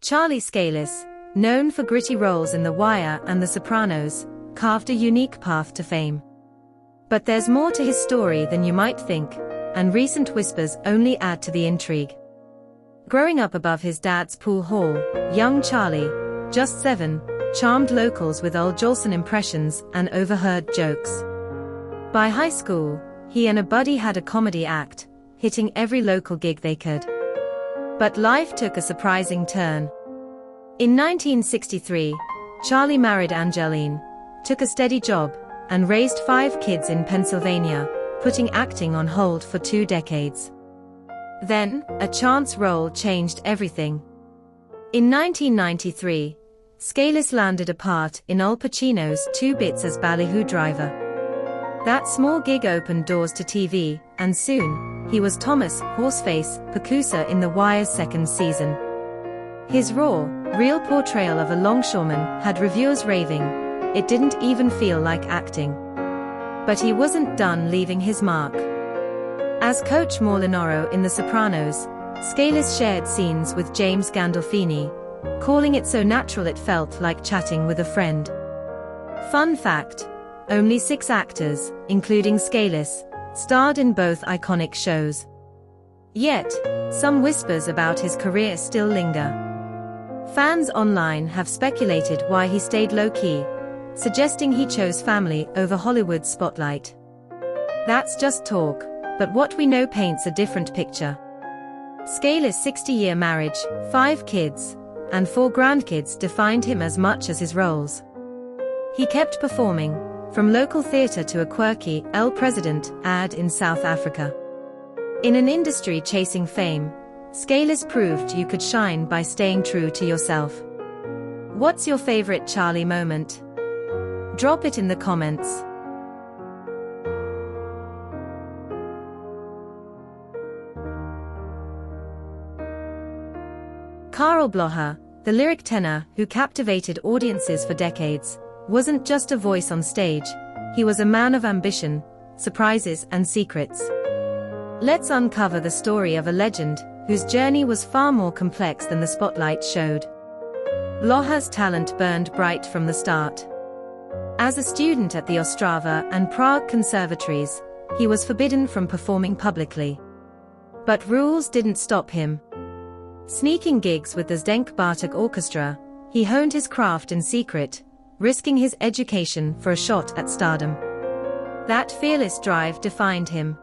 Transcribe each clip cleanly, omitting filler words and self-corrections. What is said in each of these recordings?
Charlie Scalis, known for gritty roles in The Wire and The Sopranos, carved a unique path to fame. But there's more to his story than you might think, and recent whispers only add to the intrigue. Growing up above his dad's pool hall, young Charlie, just 7, charmed locals with Ol Jolson impressions and overheard jokes. By high school, he and a buddy had a comedy act, hitting every local gig they could. But life took a surprising turn. In 1963, Charlie married Angeline, took a steady job, and raised 5 kids in Pennsylvania, putting acting on hold for 2 decades. Then, a chance role changed everything. In 1993, Scalis landed a part in Al Pacino's Two Bits as Ballyhoo driver. That small gig opened doors to TV, and soon, he was Thomas "Horseface" Pacusa in The Wire's 2nd season. His raw, real portrayal of a longshoreman had reviewers raving. It didn't even feel like acting. But he wasn't done leaving his mark. As Coach Molinaro in The Sopranos, Scalis shared scenes with James Gandolfini, calling it so natural it felt like chatting with a friend. Fun fact: only 6 actors, including Scalis, starred in both iconic shows. Yet, some whispers about his career still linger. Fans online have speculated why he stayed low-key, suggesting he chose family over Hollywood's spotlight. That's just talk, but what we know paints a different picture. Scalis' 60-year marriage, 5 kids, and 4 grandkids defined him as much as his roles. He kept performing, from local theater to a quirky El President ad in South Africa. In an industry chasing fame, Scalis proved you could shine by staying true to yourself. What's your favorite Charlie moment? Drop it in the comments. Karl Blocher, the lyric tenor who captivated audiences for decades, wasn't just a voice on stage, he was a man of ambition, surprises and secrets. Let's uncover the story of a legend whose journey was far more complex than the spotlight showed. Blocher's talent burned bright from the start. As a student at the Ostrava and Prague conservatories, he was forbidden from performing publicly. But rules didn't stop him. Sneaking gigs with the Zdenka Bartók Orchestra, he honed his craft in secret, risking his education for a shot at stardom. That fearless drive defined him.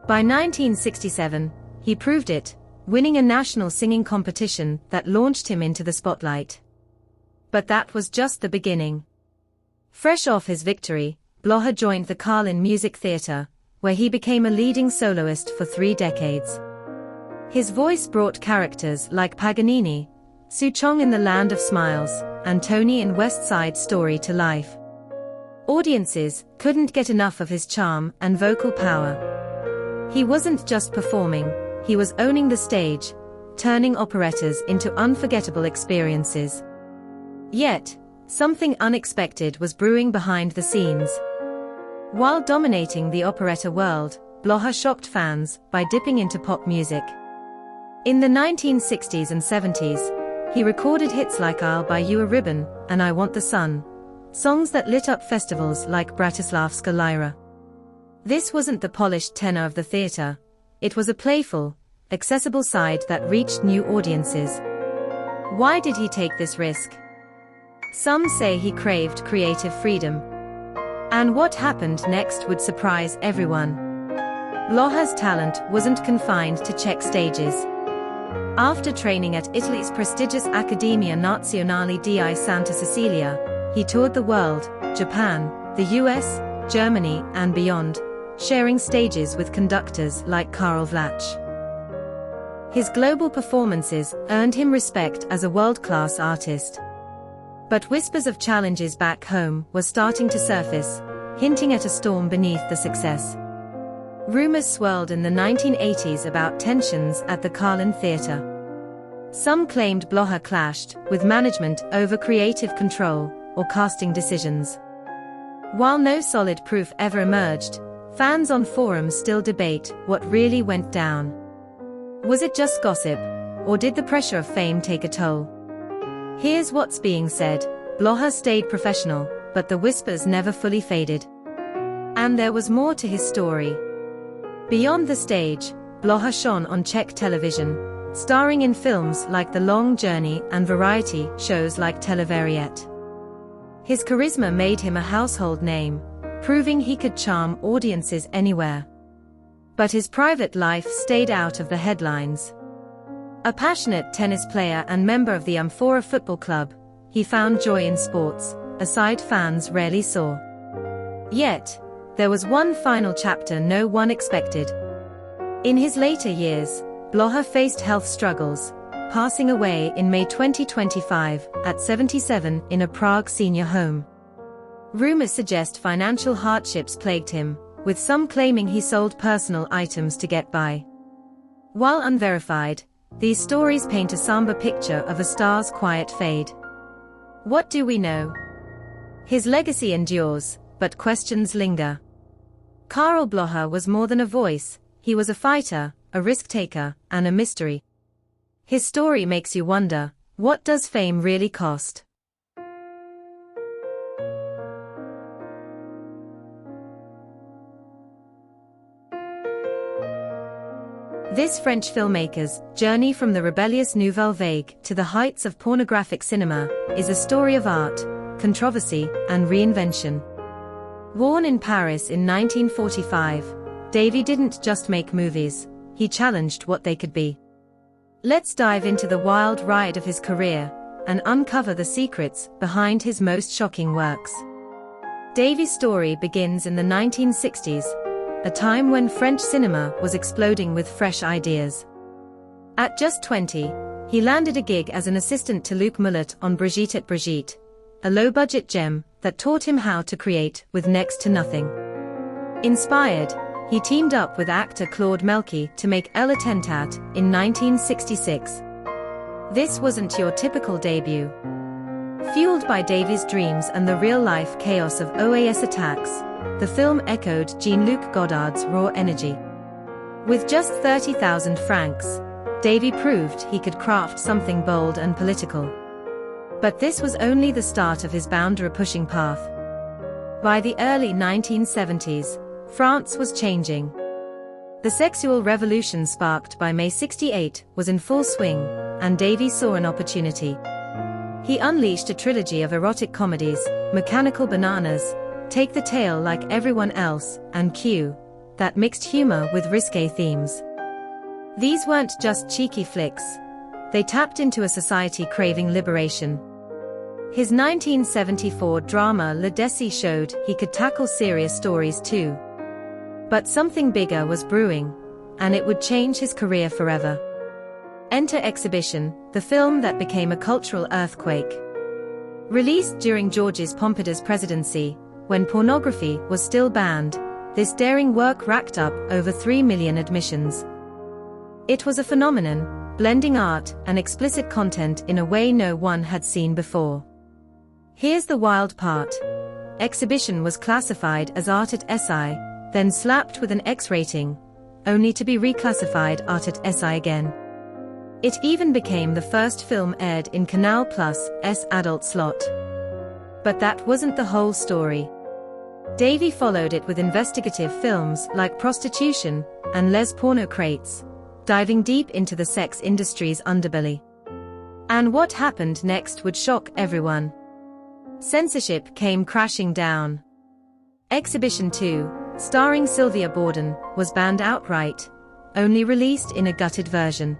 By 1967, he proved it, winning a national singing competition that launched him into the spotlight. But that was just the beginning. Fresh off his victory, Blocher joined the Carlin Music Theatre, where he became a leading soloist for 3 decades. His voice brought characters like Paganini, Souchong in The Land of Smiles, and Tony in West Side Story to life. Audiences couldn't get enough of his charm and vocal power. He wasn't just performing, he was owning the stage, turning operettas into unforgettable experiences. Yet, something unexpected was brewing behind the scenes. While dominating the operetta world, Blocher shocked fans by dipping into pop music. In the 1960s and 70s, he recorded hits like I'll Buy You a Ribbon and I Want the Sun, songs that lit up festivals like Bratislavska Lyra. This wasn't the polished tenor of the theater, it was a playful, accessible side that reached new audiences. Why did he take this risk? Some say he craved creative freedom. And what happened next would surprise everyone. Blocher's talent wasn't confined to Czech stages. After training at Italy's prestigious Accademia Nazionale di Santa Cecilia, he toured the world, Japan, the US, Germany, and beyond, sharing stages with conductors like Karl Vlach. His global performances earned him respect as a world-class artist. But whispers of challenges back home were starting to surface, hinting at a storm beneath the success. Rumors swirled in the 1980s about tensions at the Carlin Theatre. Some claimed Blocher clashed with management over creative control or casting decisions. While no solid proof ever emerged, fans on forums still debate what really went down. Was it just gossip, or did the pressure of fame take a toll? Here's what's being said: Blocher stayed professional, but the whispers never fully faded. And there was more to his story. Beyond the stage, Blocher shone on Czech television, starring in films like The Long Journey and variety shows like Televariet. His charisma made him a household name, proving he could charm audiences anywhere. But his private life stayed out of the headlines. A passionate tennis player and member of the Amphora Football Club, he found joy in sports, a side fans rarely saw. Yet, there was one final chapter no one expected. In his later years, Blocher faced health struggles, passing away in May 2025 at 77 in a Prague senior home. Rumors suggest financial hardships plagued him, with some claiming he sold personal items to get by. While unverified, these stories paint a somber picture of a star's quiet fade. What do we know? His legacy endures, but questions linger. Karl Blocher was more than a voice, he was a fighter, a risk-taker, and a mystery. His story makes you wonder, what does fame really cost? This French filmmaker's journey from the rebellious Nouvelle Vague to the heights of pornographic cinema is a story of art, controversy, and reinvention. Born in Paris in 1945, Davy didn't just make movies, he challenged what they could be. Let's dive into the wild ride of his career and uncover the secrets behind his most shocking works. Davy's story begins in the 1960s, a time when French cinema was exploding with fresh ideas. At just 20, he landed a gig as an assistant to Luc Mullet on Brigitte et Brigitte, a low-budget gem that taught him how to create with next to nothing. Inspired, he teamed up with actor Claude Melky to make El Attentat in 1966. This wasn't your typical debut. Fueled by Davy's dreams and the real-life chaos of OAS attacks, the film echoed Jean-Luc Godard's raw energy. With just 30,000 francs, Davy proved he could craft something bold and political. But this was only the start of his boundary-pushing path. By the early 1970s, France was changing. The sexual revolution sparked by May '68 was in full swing, and Davy saw an opportunity. He unleashed a trilogy of erotic comedies, Mechanical Bananas, Take the Tail Like Everyone Else, and Q, that mixed humor with risque themes. These weren't just cheeky flicks. They tapped into a society craving liberation. His 1974 drama Le Déci showed he could tackle serious stories too. But something bigger was brewing, and it would change his career forever. Enter Exhibition, the film that became a cultural earthquake. Released during Georges Pompidou's presidency, when pornography was still banned, this daring work racked up over 3 million admissions. It was a phenomenon, blending art and explicit content in a way no one had seen before. Here's the wild part. Exhibition was classified as art at SI, then slapped with an X rating, only to be reclassified art at SI again. It even became the first film aired in Canal Plus' adult slot. But that wasn't the whole story. Davy followed it with investigative films like Prostitution and Les Pornocrates, diving deep into the sex industry's underbelly. And what happened next would shock everyone. Censorship came crashing down. Exhibition 2, starring Sylvia Borden, was banned outright, only released in a gutted version.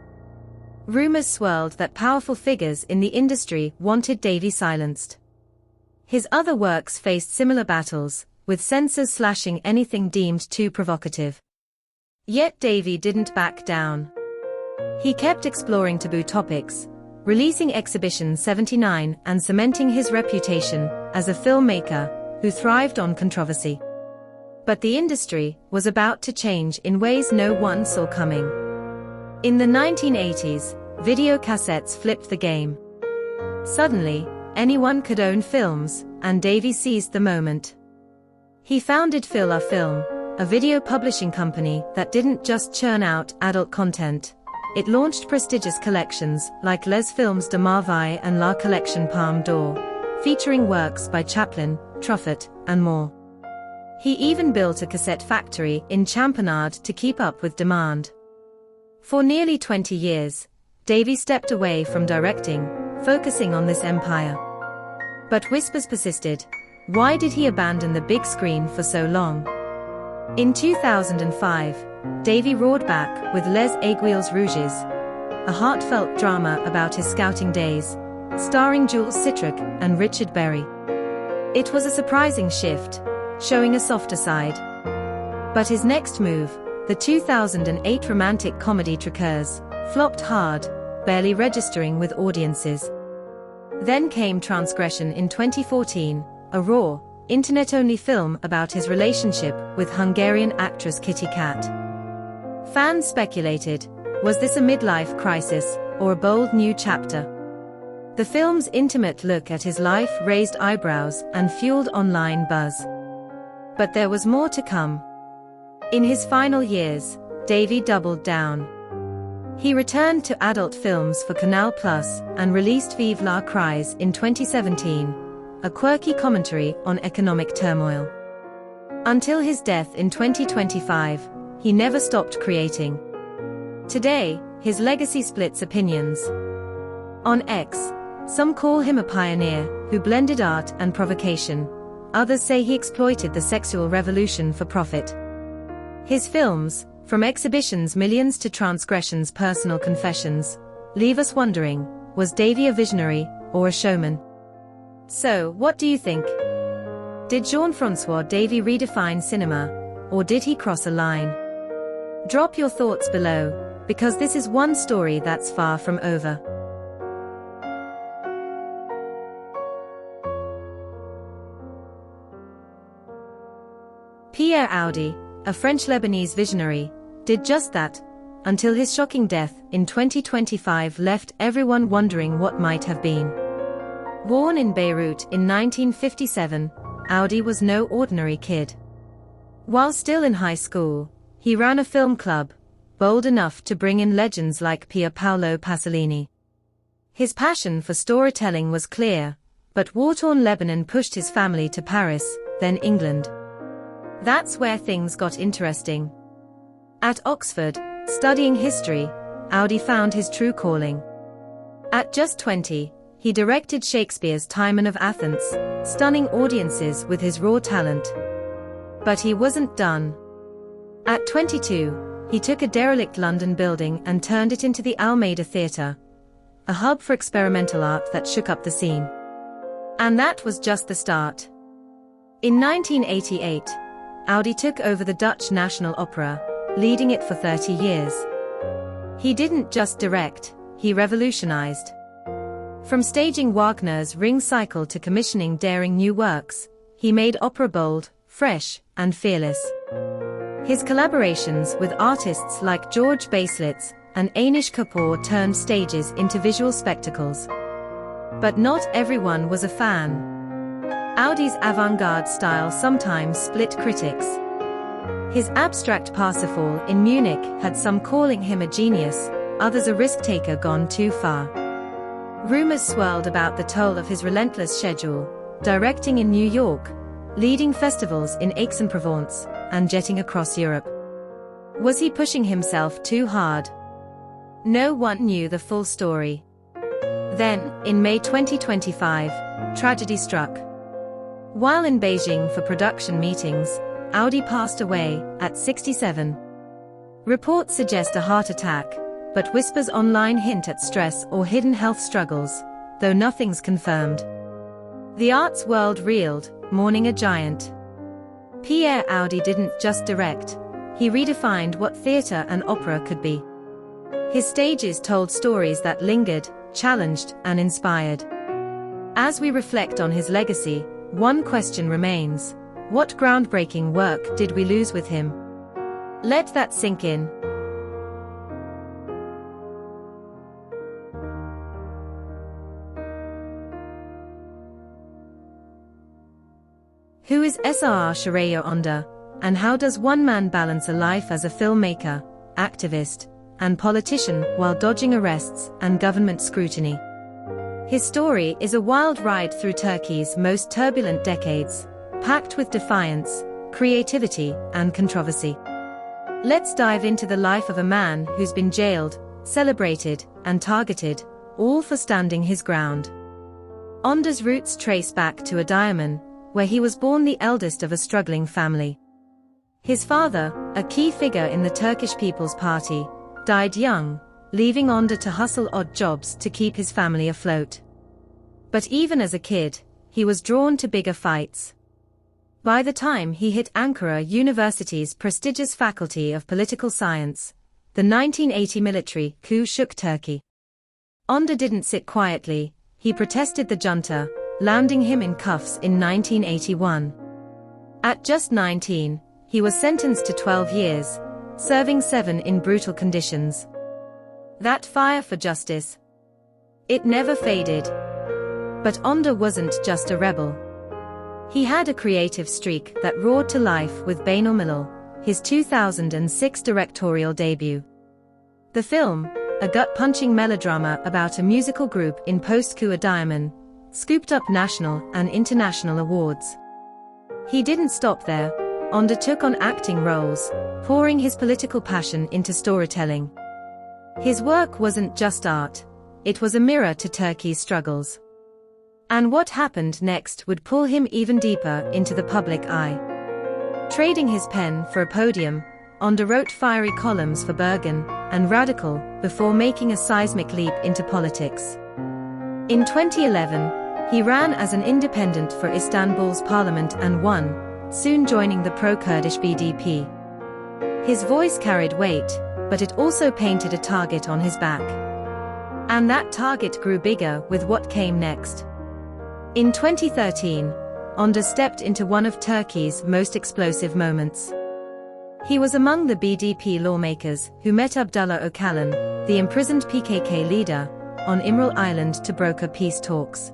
Rumors swirled that powerful figures in the industry wanted Davy silenced. His other works faced similar battles, with censors slashing anything deemed too provocative. Yet Davy didn't back down. He kept exploring taboo topics, releasing Exhibition 79 and cementing his reputation as a filmmaker who thrived on controversy. But the industry was about to change in ways no one saw coming. In the 1980s, video cassettes flipped the game. Suddenly, anyone could own films, and Davy seized the moment. He founded Fil-A Film, a video publishing company that didn't just churn out adult content, It launched prestigious collections like Les Films de Marveille and La Collection Palme d'Or, featuring works by Chaplin, Truffaut, and more. He even built a cassette factory in Champagnat to keep up with demand. For nearly 20 years, Davy stepped away from directing, focusing on this empire. But whispers persisted. Why did he abandon the big screen for so long? In 2005, Davy roared back with Les Aiguilles Rouges, a heartfelt drama about his scouting days, starring Jules Citric and Richard Berry. It was a surprising shift, showing a softer side. But his next move, the 2008 romantic comedy Traqueurs, flopped hard, barely registering with audiences. Then came Transgression in 2014, a raw, internet-only film about his relationship with Hungarian actress Kitty Cat. Fans speculated, was this a midlife crisis, or a bold new chapter? The film's intimate look at his life raised eyebrows and fueled online buzz. But there was more to come. In his final years, Davy doubled down. He returned to adult films for Canal+ and released Vive la Crise in 2017, a quirky commentary on economic turmoil. Until his death in 2025, he never stopped creating. Today, his legacy splits opinions. On X, some call him a pioneer who blended art and provocation. Others say he exploited the sexual revolution for profit. His films, from Exhibition's Millions to Transgression's Personal Confessions, leave us wondering, was Davy a visionary or a showman? So, what do you think? Did Jean-François Davy redefine cinema, or did he cross a line? Drop your thoughts below, because this is one story that's far from over. Pierre Audi, a French-Lebanese visionary, did just that, until his shocking death in 2025 left everyone wondering what might have been. Born in Beirut in 1957, Audi was no ordinary kid. While still in high school, he ran a film club, bold enough to bring in legends like Pier Paolo Pasolini. His passion for storytelling was clear, but war-torn Lebanon pushed his family to Paris, then England. That's where things got interesting. At Oxford, studying history, Audi found his true calling. At just 20, he directed Shakespeare's Timon of Athens, stunning audiences with his raw talent. But he wasn't done. At 22, he took a derelict London building and turned it into the Almeida Theatre, a hub for experimental art that shook up the scene. And that was just the start. In 1988, Audi took over the Dutch National Opera, leading it for 30 years. He didn't just direct, he revolutionized. From staging Wagner's Ring Cycle to commissioning daring new works, he made opera bold, fresh, and fearless. His collaborations with artists like George Baselitz and Anish Kapoor turned stages into visual spectacles. But not everyone was a fan. Audi's avant-garde style sometimes split critics. His abstract Parsifal in Munich had some calling him a genius, others a risk-taker gone too far. Rumors swirled about the toll of his relentless schedule, directing in New York, leading festivals in Aix-en-Provence, and jetting across Europe. Was he pushing himself too hard? No one knew the full story. Then, in May 2025, tragedy struck. While in Beijing for production meetings, Audi passed away at 67. Reports suggest a heart attack, but whispers online hint at stress or hidden health struggles, though nothing's confirmed. The arts world reeled, mourning a giant. Pierre Audi didn't just direct, he redefined what theatre and opera could be. His stages told stories that lingered, challenged, and inspired. As we reflect on his legacy, one question remains: what groundbreaking work did we lose with him? Let that sink in. Who is Sr. Shireo Onda, and how does one man balance a life as a filmmaker, activist, and politician while dodging arrests and government scrutiny. His story is a wild ride through Turkey's most turbulent decades, packed with defiance, creativity, and controversy. Let's dive into the life of a man who's been jailed, celebrated, and targeted, all for standing his ground. Önder's roots trace back to Adıyaman, where he was born the eldest of a struggling family. His father, a key figure in the Turkish People's Party, died young, leaving Önder to hustle odd jobs to keep his family afloat. But even as a kid, he was drawn to bigger fights. By the time he hit Ankara University's prestigious Faculty of Political Science, the 1980 military coup shook Turkey. Önder didn't sit quietly, he protested the junta, landing him in cuffs in 1981. At just 19, he was sentenced to 12 years, serving 7 in brutal conditions. That fire for justice, it never faded. But Önder wasn't just a rebel. He had a creative streak that roared to life with Beynelmilel, his 2006 directorial debut. The film, a gut-punching melodrama about a musical group in post-coup Adıyaman, scooped up national and international awards. He didn't stop there. Önder took on acting roles, pouring his political passion into storytelling. His work wasn't just art, it was a mirror to Turkey's struggles. And what happened next would pull him even deeper into the public eye. Trading his pen for a podium, Önder wrote fiery columns for Bergen and Radical before making a seismic leap into politics. In 2011, he ran as an independent for Istanbul's parliament and won, soon joining the pro-Kurdish BDP. His voice carried weight, but it also painted a target on his back. And that target grew bigger with what came next. In 2013, Önder stepped into one of Turkey's most explosive moments. He was among the BDP lawmakers who met Abdullah Öcalan, the imprisoned PKK leader, on İmralı Island to broker peace talks.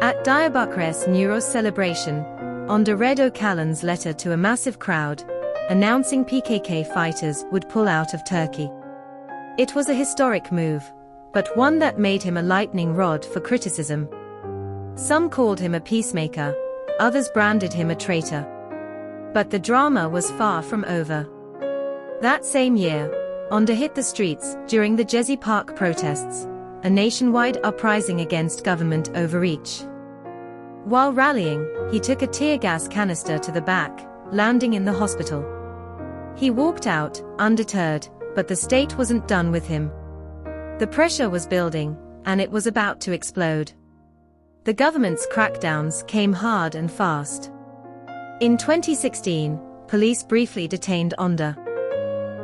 At Diyarbakır's Newroz celebration, Önder read Öcalan's letter to a massive crowd, announcing PKK fighters would pull out of Turkey. It was a historic move, but one that made him a lightning rod for criticism. Some called him a peacemaker, others branded him a traitor. But the drama was far from over. That same year, Önder hit the streets during the Gezi Park protests, a nationwide uprising against government overreach. While rallying, he took a tear gas canister to the back, landing in the hospital. He walked out, undeterred, but the state wasn't done with him. The pressure was building, and it was about to explode. The government's crackdowns came hard and fast. In 2016, police briefly detained Önder.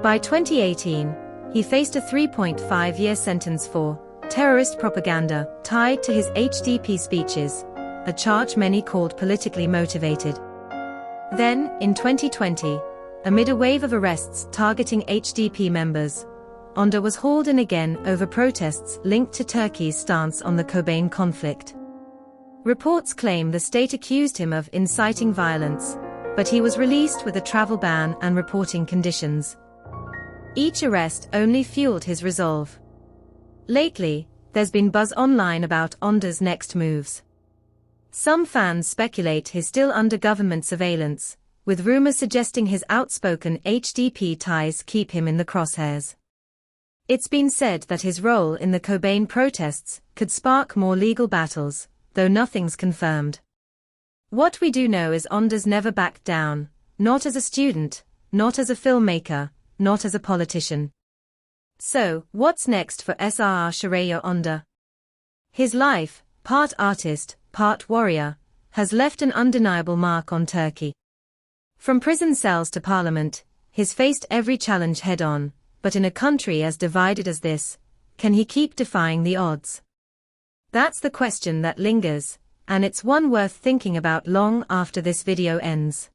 By 2018, he faced a 3.5-year sentence for terrorist propaganda tied to his HDP speeches, a charge many called politically motivated. Then, in 2020, amid a wave of arrests targeting HDP members, Önder was hauled in again over protests linked to Turkey's stance on the Kobane conflict. Reports claim the state accused him of inciting violence, but he was released with a travel ban and reporting conditions. Each arrest only fueled his resolve. Lately, there's been buzz online about Önder's next moves. Some fans speculate he's still under government surveillance, with rumors suggesting his outspoken HDP ties keep him in the crosshairs. It's been said that his role in the Kobane protests could spark more legal battles, though nothing's confirmed. What we do know is Önder's never backed down, not as a student, not as a filmmaker, not as a politician. So, what's next for Sr. Şehriyar Önder? His life, part artist, part warrior, has left an undeniable mark on Turkey. From prison cells to parliament, he's faced every challenge head-on, but in a country as divided as this, can he keep defying the odds? That's the question that lingers, and it's one worth thinking about long after this video ends.